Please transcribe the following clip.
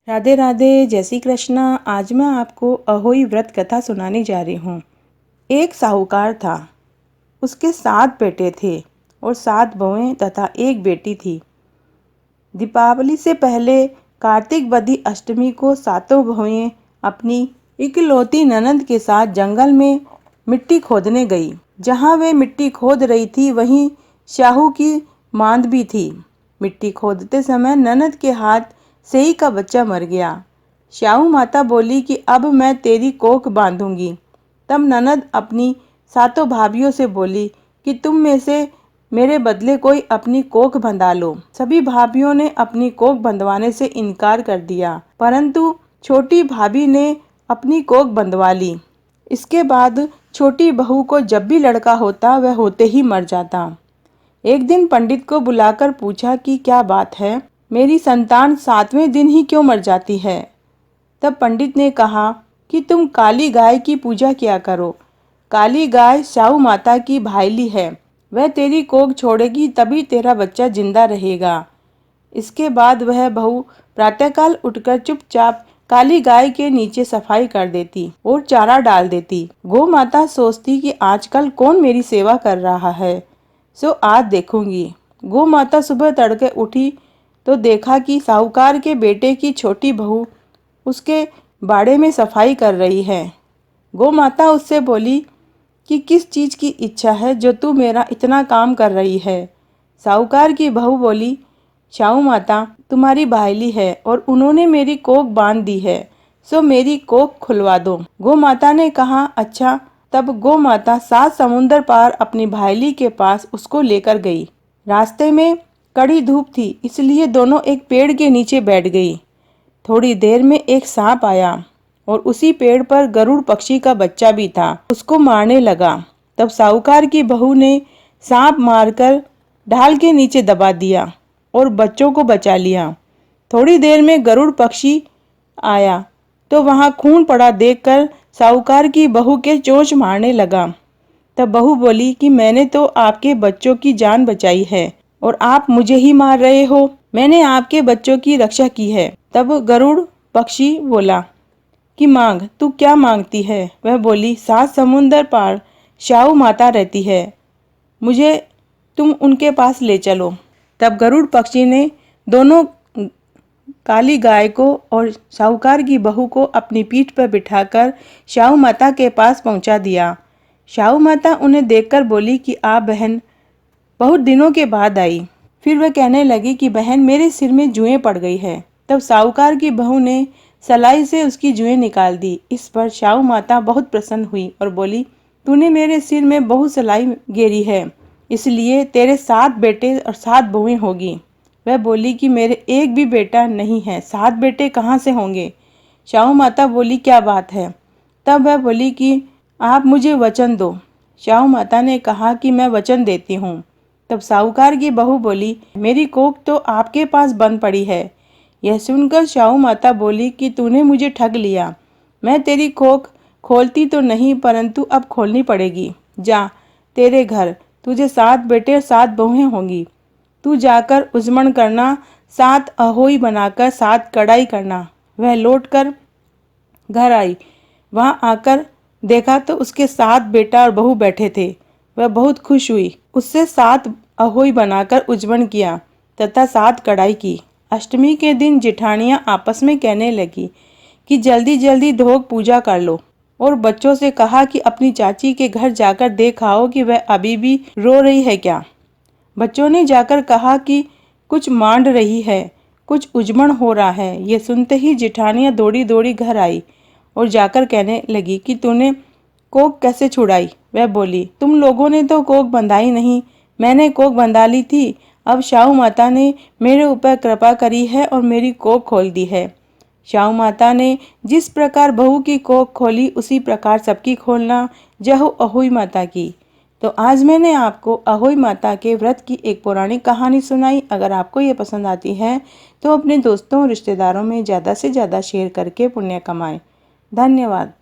राधे राधे, जय श्री कृष्णा। आज मैं आपको अहोई व्रत कथा सुनाने जा रही हूँ। एक साहूकार था। उसके 7 बेटे थे और 7 बहुएं तथा एक बेटी थी। दीपावली से पहले कार्तिक बदी अष्टमी को सातों बहुएं अपनी इकलौती ननद के साथ जंगल में मिट्टी खोदने गई। जहाँ वे मिट्टी खोद रही थी वहीं शाहू की मांद भी थी। मिट्टी खोदते समय ननद के हाथ सेई का बच्चा मर गया। शाहू माता बोली कि अब मैं तेरी कोख बांधूंगी। तब ननद अपनी सातों भाभियों से बोली कि तुम में से मेरे बदले कोई अपनी कोख बंधा लो। सभी भाभियों ने अपनी कोख बंधवाने से इनकार कर दिया, परंतु छोटी भाभी ने अपनी कोख बंधवा ली। इसके बाद छोटी बहू को जब भी लड़का होता वह होते ही मर जाता। एक दिन पंडित को बुलाकर पूछा कि क्या बात है, मेरी संतान 7वें दिन ही क्यों मर जाती है। तब पंडित ने कहा कि तुम काली गाय की पूजा किया करो। काली गाय शाहू माता की भाईली है, वह तेरी कोख छोड़ेगी तभी तेरा बच्चा जिंदा रहेगा। इसके बाद वह बहू प्रातःकाल उठकर चुपचाप काली गाय के नीचे सफाई कर देती और चारा डाल देती। गौ माता सोचती कि आजकल कौन मेरी सेवा कर रहा है, सो आज देखूंगी। गौ माता सुबह तड़के उठी तो देखा कि साहूकार के बेटे की छोटी बहू उसके बाड़े में सफाई कर रही है। गौ माता उससे बोली कि किस चीज़ की इच्छा है जो तू मेरा इतना काम कर रही है। साहूकार की बहू बोली, शाहू माता तुम्हारी भाईली है और उन्होंने मेरी कोख बांध दी है, सो मेरी कोख खुलवा दो। गौ माता ने कहा अच्छा। तब गौ माता 7 समुंदर पार अपनी भाईली के पास उसको लेकर गई। रास्ते में कड़ी धूप थी, इसलिए दोनों एक पेड़ के नीचे बैठ गई। थोड़ी देर में एक सांप आया और उसी पेड़ पर गरुड़ पक्षी का बच्चा भी था, उसको मारने लगा। तब साहूकार की बहू ने सांप मारकर ढाल के नीचे दबा दिया और बच्चों को बचा लिया। थोड़ी देर में गरुड़ पक्षी आया तो वहां खून पड़ा देखकर साहूकार की बहू के चोंच मारने लगा। तब बहू बोली कि मैंने तो आपके बच्चों की जान बचाई है और आप मुझे ही मार रहे हो। मैंने आपके बच्चों की रक्षा की है। तब गरुड़ पक्षी बोला कि मांग, तू क्या मांगती है। वह बोली 7 समुंदर पार शाहू माता रहती है, मुझे तुम उनके पास ले चलो। तब गरुड़ पक्षी ने दोनों काली गाय को और साहूकार की बहू को अपनी पीठ पर बिठाकर शाहू माता के पास पहुंचा दिया। शाहू माता उन्हें देखकर बोली कि आप बहन बहुत दिनों के बाद आई। फिर वह कहने लगी कि बहन मेरे सिर में जुएं पड़ गई है। तब साहूकार की बहू ने सलाई से उसकी जुएं निकाल दी। इस पर शाहू माता बहुत प्रसन्न हुई और बोली, तूने मेरे सिर में बहुत सलाई गेरी है, इसलिए तेरे 7 बेटे और 7 बहुएं होगी। वह बोली कि मेरे एक भी बेटा नहीं है, 7 बेटे कहाँ से होंगे। शाहू माता बोली क्या बात है। तब वह बोली कि आप मुझे वचन दो। शाहू माता ने कहा कि मैं वचन देती हूँ। तब साहूकार की बहू बोली, मेरी कोख तो आपके पास बंद पड़ी है। यह सुनकर शाहू माता बोली कि तूने मुझे ठग लिया। मैं तेरी कोख खोलती तो नहीं, परंतु अब खोलनी पड़ेगी। जा तेरे घर, तुझे 7 बेटे और 7 बहुएं होंगी। तू जाकर उजमण करना, 7 अहोई बनाकर 7 कढ़ाई करना। वह लौटकर घर आई। वहां आकर देखा तो उसके 7 बेटा और बहू बैठे थे। वह बहुत खुश हुई। उससे 7 अहोई बनाकर उजमण किया तथा 7 कढ़ाई की। अष्टमी के दिन जेठानियां आपस में कहने लगी कि जल्दी जल्दी धोक पूजा कर लो, और बच्चों से कहा कि अपनी चाची के घर जाकर देख आओ कि वह अभी भी रो रही है क्या। बच्चों ने जाकर कहा कि कुछ मांड रही है, कुछ उजमण हो रहा है। ये सुनते ही जेठानियां दौड़ी दौड़ी घर आई और जाकर कहने लगी कि तूने कोख कैसे छुड़ाई। वह बोली, तुम लोगों ने तो कोख बंधाई नहीं, मैंने कोख बंधा ली थी। अब शाहू माता ने मेरे ऊपर कृपा करी है और मेरी कोख खोल दी है। शाहू माता ने जिस प्रकार बहू की कोख खोली उसी प्रकार सबकी खोलना। जय हो अहोई माता की। तो आज मैंने आपको अहोई माता के व्रत की एक पौराणिक कहानी सुनाई। अगर आपको ये पसंद आती है तो अपने दोस्तों और रिश्तेदारों में ज़्यादा से ज़्यादा शेयर करके पुण्य कमाएं। धन्यवाद।